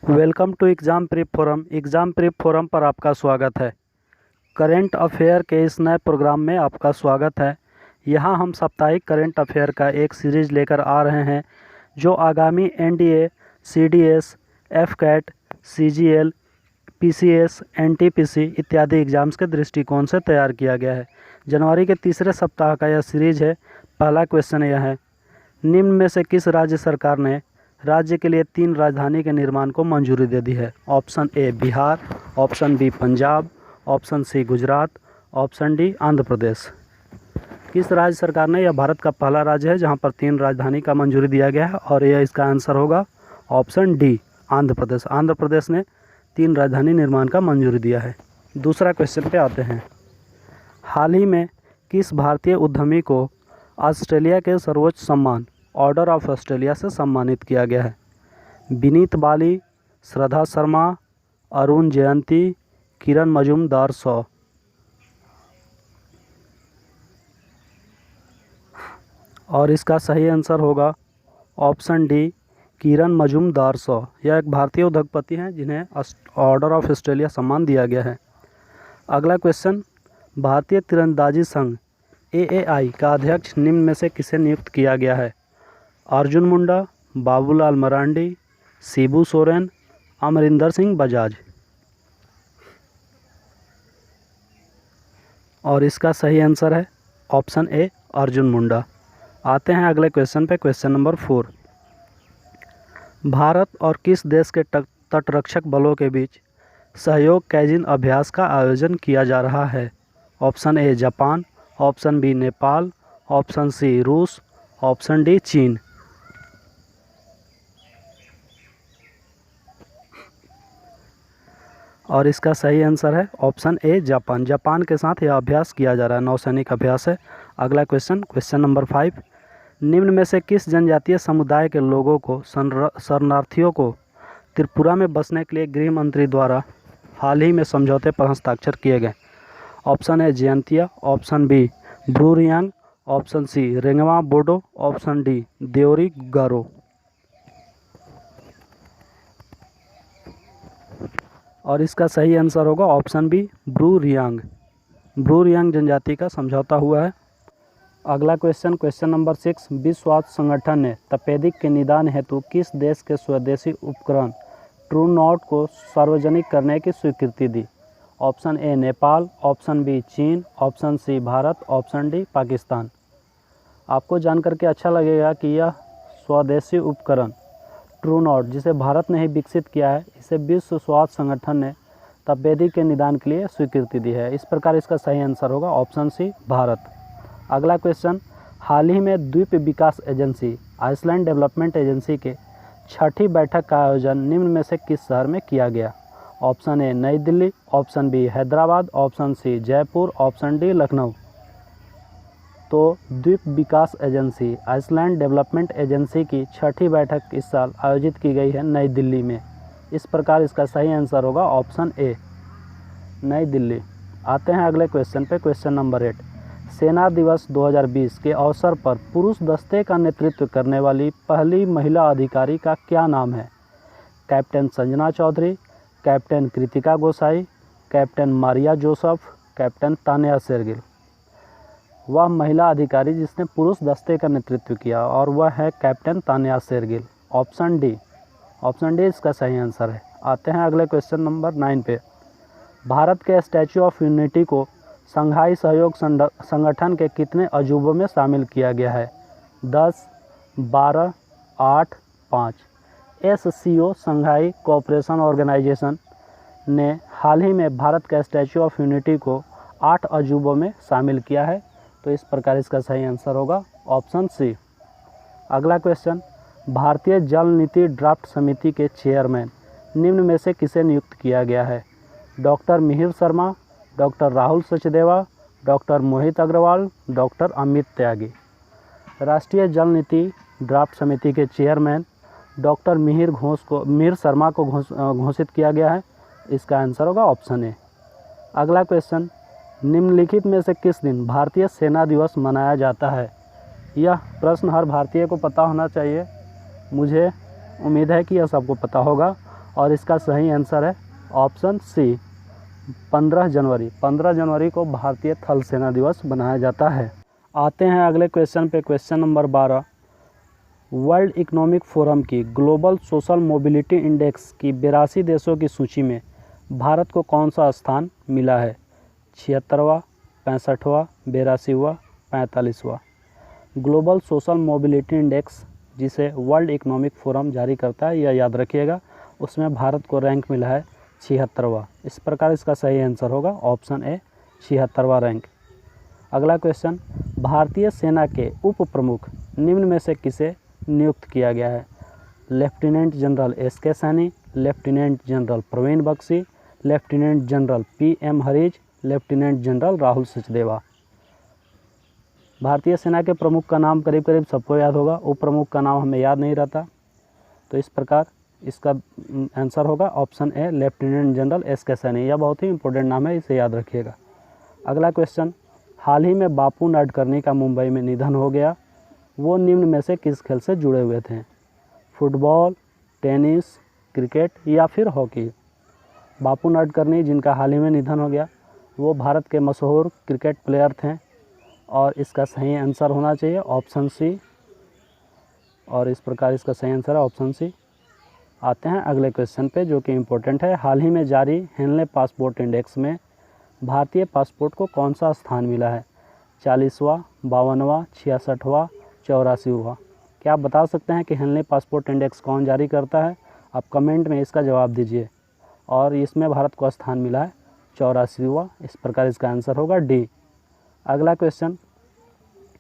Welcome to exam prep forum. Exam prep forum पर आपका स्वागत है। करंट अफेयर के इस नए प्रोग्राम में आपका स्वागत है। यहाँ हम साप्ताहिक करंट अफेयर का एक सीरीज़ लेकर आ रहे हैं जो आगामी NDA, CDS, AFCAT, CGL, PCS, NTPC इत्यादि एग्ज़ाम्स के दृष्टिकोण से तैयार किया गया है। जनवरी के तीसरे सप्ताह का यह सीरीज़ है। पहला क्वेश्चन यह है, निम्न में से किस राज्य सरकार ने राज्य के लिए 3 राजधानी के निर्माण को मंजूरी दे दी है? Option A Bihar, option B Punjab, option C Gujarat, option D Andhra Pradesh. किस राज्य सरकार ने, यह भारत का पहला राज्य है जहां पर 3 राजधानी का मंजूरी दिया गया है और यह इसका आंसर होगा ऑप्शन डी आंध्र प्रदेश। आंध्र प्रदेश ने 3 राजधानी निर्माण का मंजूरी दिया है। दूसरा क्वेश्चन पे आते हैं। हाल ही में किस भारतीय उद्यमी को ऑस्ट्रेलिया के सर्वोच्च सम्मान ऑर्डर ऑफ ऑस्ट्रेलिया से सम्मानित किया गया है? विनीत बाली, श्रद्धा शर्मा, अरुण जयंती, किरण मजूमदार शॉ। और इसका सही आंसर होगा ऑप्शन डी किरण मजूमदार शॉ। यह एक भारतीय उद्योगपति हैं जिन्हें ऑर्डर ऑफ ऑस्ट्रेलिया सम्मान दिया गया है। अगला क्वेश्चन, भारतीय तीरंदाजी संघ AAI का अध्यक्ष निम्न में से किसे नियुक्त किया गया है? अर्जुन मुंडा, बाबूलाल मरांडी, शिबू सोरेन, अमरिंदर सिंह बजाज। और इसका सही आंसर है ऑप्शन ए अर्जुन मुंडा। आते हैं अगले क्वेश्चन पे, क्वेश्चन नंबर 4। भारत और किस देश के तटरक्षक बलों के बीच सहयोग कैजिन अभ्यास का आयोजन किया जा रहा है? Option A Japan, option B Nepal, option C रूस, ऑप्शन डी चीन। और इसका सही आंसर है ऑप्शन ए जापान। जापान के साथ यह अभ्यास किया जा रहा है, नौसैनिक अभ्यास है। अगला क्वेश्चन, क्वेश्चन नंबर 5। निम्न में से किस जनजातीय समुदाय के लोगों को शरणार्थियों को त्रिपुरा में बसने के लिए गृह मंत्री द्वारा हाल ही में समझौते पर हस्ताक्षर किए गए? Option A Jaintia, option B Bru Reang, option C Rengma Bodo, option D Deori Garo. और इसका सही आंसर होगा ऑप्शन बी ब्रू रियांग। ब्रू रियांग जनजाति का समझौता हुआ है। अगला क्वेश्चन, क्वेश्चन नंबर 6। विश्व स्वास्थ्य संगठन ने तपेदिक के निदान हेतु किस देश के स्वदेशी उपकरण ट्रू नॉट को सार्वजनिक करने की स्वीकृति दी? Option A Nepal, option B चीन, option C Bharat, option D Pakistan. आपको जानकर के अच्छा लगेगा कि यह स्वदेशी उपकरण ट्रू नॉट, जिसे भारत ने ही विकसित किया है, इसे विश्व स्वास्थ्य संगठन ने तपेदिक के निदान के लिए स्वीकृति दी है। इस प्रकार इसका सही आंसर होगा ऑप्शन सी भारत। अगला क्वेश्चन, हाल ही में द्वीप विकास एजेंसी आइसलैंड डेवलपमेंट एजेंसी के 6ठी बैठक का आयोजन निम्न में से किस शहर में किया गया? Option A New Delhi, option B Hyderabad, option C Jaipur, option D Lucknow. तो द्वीप विकास एजेंसी आइसलैंड डेवलपमेंट एजेंसी की 6ठी बैठक इस साल आयोजित की गई है नई दिल्ली में। इस प्रकार इसका सही आंसर होगा ऑप्शन ए नई दिल्ली। आते हैं अगले क्वेश्चन पे, क्वेश्चन नंबर 8। सेना दिवस 2020 के अवसर पर पुरुष दस्ते का नेतृत्व करने वाली पहली महिला अधिकारी का क्या नाम है? Captain Sanjana Chaudhary, captain Kritika Gosai, captain Maria Joseph, captain Tanya Shergill. वह महिला अधिकारी जिसने पुरुष दस्ते का नेतृत्व किया और वह है captain Tanya Shergill. Option D इसका सही आंसर है। आते हैं अगले क्वेश्चन नंबर 9 पे। भारत के स्टैच्यू ऑफ यूनिटी को शंघाई सहयोग संगठन के कितने अजूबों में शामिल किया गया है? 10, 12, 8, 5। SCO शंघाई कोऑपरेशन ऑर्गेनाइजेशन ने हाल ही में भारत का स्टैच्यू ऑफ यूनिटी को 8 अजूबों में शामिल किया है। तो इस प्रकार इसका सही आंसर होगा ऑप्शन सी। अगला क्वेश्चन, भारतीय जल नीति ड्राफ्ट समिति के चेयरमैन निम्न में से किसे नियुक्त किया गया है? Doctor Mihir Sharma, doctor Rahul Sachdeva, doctor Mohit Agarwal, doctor Amit Tyagi. राष्ट्रीय जल नीति ड्राफ्ट समिति के चेयरमैन डॉक्टर मिहिर शर्मा को घोषित किया गया है। इसका आंसर होगा ऑप्शन ए। अगला क्वेश्चन, निम्नलिखित में से किस दिन भारतीय सेना दिवस मनाया जाता है? यह प्रश्न हर भारतीय को पता होना चाहिए। मुझे उम्मीद है कि यह सबको पता होगा। और इसका सही आंसर है ऑप्शन सी 15 जनवरी। 15 जनवरी को भारतीय थल सेना दिवस मनाया जाता है। आते हैं अगले क्वेश्चन पे, question number 12। World economic forum की ग्लोबल सोशल मोबिलिटी इंडेक्स की 82 देशों की सूची में भारत को कौन सा स्थान मिला है? 76वां, 65वां, 82वां, 45वां। ग्लोबल सोशल मोबिलिटी इंडेक्स जिसे वर्ल्ड इकोनॉमिक फोरम जारी करता है, यह याद रखिएगा, उसमें भारत को रैंक मिला है 76वां। इस प्रकार इसका सही आंसर होगा ऑप्शन ए 76वां रैंक। अगला क्वेश्चन, भारतीय सेना के उप प्रमुख निम्न में से किसे नियुक्त किया गया है? Lieutenant general S K. Saini, lieutenant general Praveen Bakshi, lieutenant general P M. Hariz, lieutenant general Rahul Sachdeva. भारतीय सेना के प्रमुख का नाम करीब करीब सबको याद होगा, उप प्रमुख का नाम हमें याद नहीं रहता, तो इस प्रकार इसका आंसर होगा option A lieutenant general S K. Saini. यह बहुत ही इंपॉर्टेंट नाम है, इसे याद रखिएगा। अगला क्वेश्चन, हाल ही में बापू नाडकर्णी का मुंबई में निधन हो गया, वो निम्न में से किस खेल से जुड़े हुए थे? फुटबॉल, टेनिस, क्रिकेट या फिर हॉकी? बापू नाडकर्णी जिनका हाल ही में निधन हो गया, वो भारत के मशहूर क्रिकेट प्लेयर थे और इसका सही आंसर होना चाहिए ऑप्शन सी, और इस प्रकार इसका सही आंसर है ऑप्शन सी। आते हैं अगले क्वेश्चन पे जो कि इम्पोर्टेंट है। हाल ही में जारी हेनले पासपोर्ट इंडेक्स में भारतीय पासपोर्ट को कौन सा स्थान मिला है? 40वां, 52वां, 66वां, 84वां। क्या आप बता सकते हैं कि हेनले पासपोर्ट इंडेक्स कौन जारी करता है? आप कमेंट में इसका जवाब दीजिए। और इसमें भारत को स्थान मिला है 84वां। इस प्रकार इसका आंसर होगा डी। अगला क्वेश्चन,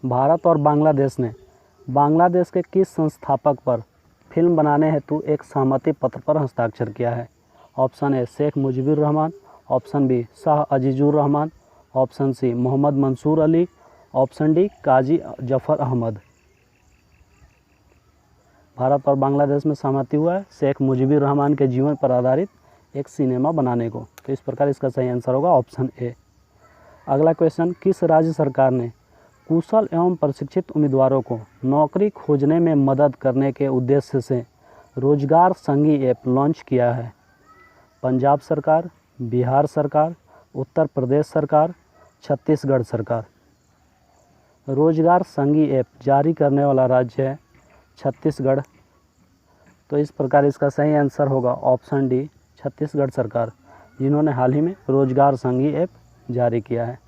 भारत और बांग्लादेश ने बांग्लादेश के किस संस्थापक पर फिल्म बनाने हेतु एक सहमति पत्र पर हस्ताक्षर किया है? Option A Sheikh Mujibur Rahman, option B Shah Azizur Rahman, option C Mohammad Mansur Ali, option D Kazi Zafar Ahmed. Bharat और बांग्लादेश में सहमति हुआ है शेख मुजीबुर रहमान के जीवन पर आधारित एक सिनेमा बनाने को, तो इस प्रकार इसका सही आंसर होगा ऑप्शन ए। अगला क्वेश्चन, किस राज्य सरकार ने कुशल एवं प्रशिक्षित उम्मीदवारों को नौकरी खोजने में मदद करने के उद्देश्य से रोजगार संगी ऐप लॉन्च किया है? पंजाब सरकार, बिहार सरकार, उत्तर प्रदेश सरकार, छत्तीसगढ़ सरकार। रोजगार संगी ऐप जारी करने वाला राज्य है छत्तीसगढ़, तो इस प्रकार इसका सही आंसर होगा ऑप्शन डी छत्तीसगढ़ सरकार, जिन्होंने हाल ही में रोजगार संगी ऐप जारी किया है।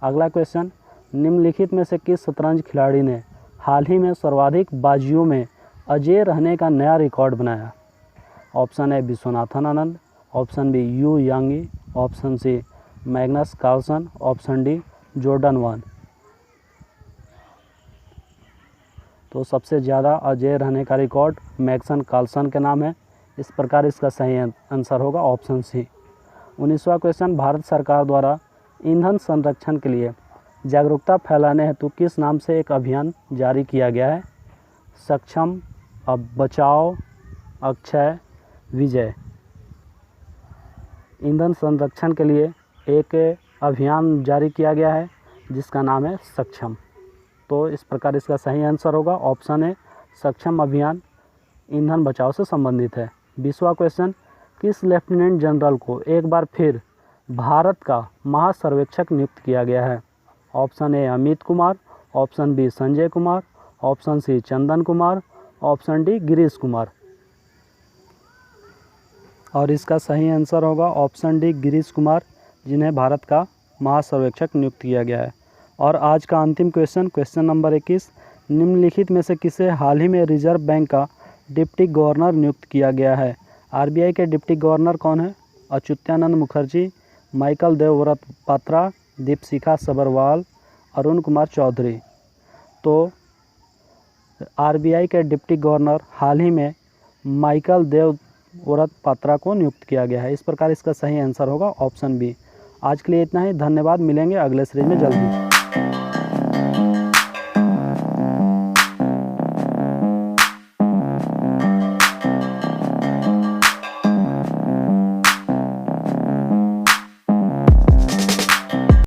अगला क्वेश्चन, निम्नलिखित में से किस शतरंज खिलाड़ी ने हाल ही में सर्वाधिक बाजियों में अजेय रहने का नया रिकॉर्ड बनाया? Option A Viswanathan Anand, option B Yu Yangyi, option C Magnus Carlsen, option D Jordan Van. तो सबसे ज़्यादा अजेय रहने का रिकॉर्ड मैग्नस कार्लसन के नाम है। इस प्रकार इसका सही आंसर होगा ऑप्शन सी। 19वां क्वेश्चन, भारत सरकार द्वारा ईंधन संरक्षण के लिए जागरूकता फैलाने हेतु किस नाम से एक अभियान जारी किया गया है? सक्षम, अब बचाओ, अक्षय, विजय। ईंधन संरक्षण के लिए एक अभियान जारी किया गया है जिसका नाम है सक्षम, तो इस प्रकार इसका सही आंसर होगा ऑप्शन ए सक्षम अभियान ईंधन बचाव से संबंधित है। 20वां क्वेश्चन, किस लेफ्टिनेंट जनरल को एक बार फिर भारत का महासर्वेक्षक नियुक्त किया गया है? Option A Amit Kumar, option B Sanjay Kumar, option C Chandan Kumar, option D Girish Kumar. और इसका सही आंसर होगा ऑप्शन डी गिरीश कुमार, जिन्हें भारत का महासर्वेक्षक नियुक्त किया गया है। और आज का अंतिम क्वेश्चन, क्वेश्चन नंबर 21, निम्नलिखित में से किसे हाल ही में रिजर्व बैंक का डिप्टी गवर्नर नियुक्त किया गया है? आरबीआई के डिप्टी गवर्नर कौन है? अच्युतानंद मुखर्जी, माइकल देवव्रत पात्रा, दीपशिखा सबरवाल, अरुण कुमार चौधरी। तो आरबीआई के डिप्टी गवर्नर हाल ही में माइकल देवव्रत पात्रा को नियुक्त किया गया है। इस प्रकार इसका सही आंसर होगा ऑप्शन बी। आज के लिए इतना ही, धन्यवाद। मिलेंगे अगले सीरीज में जल्दी।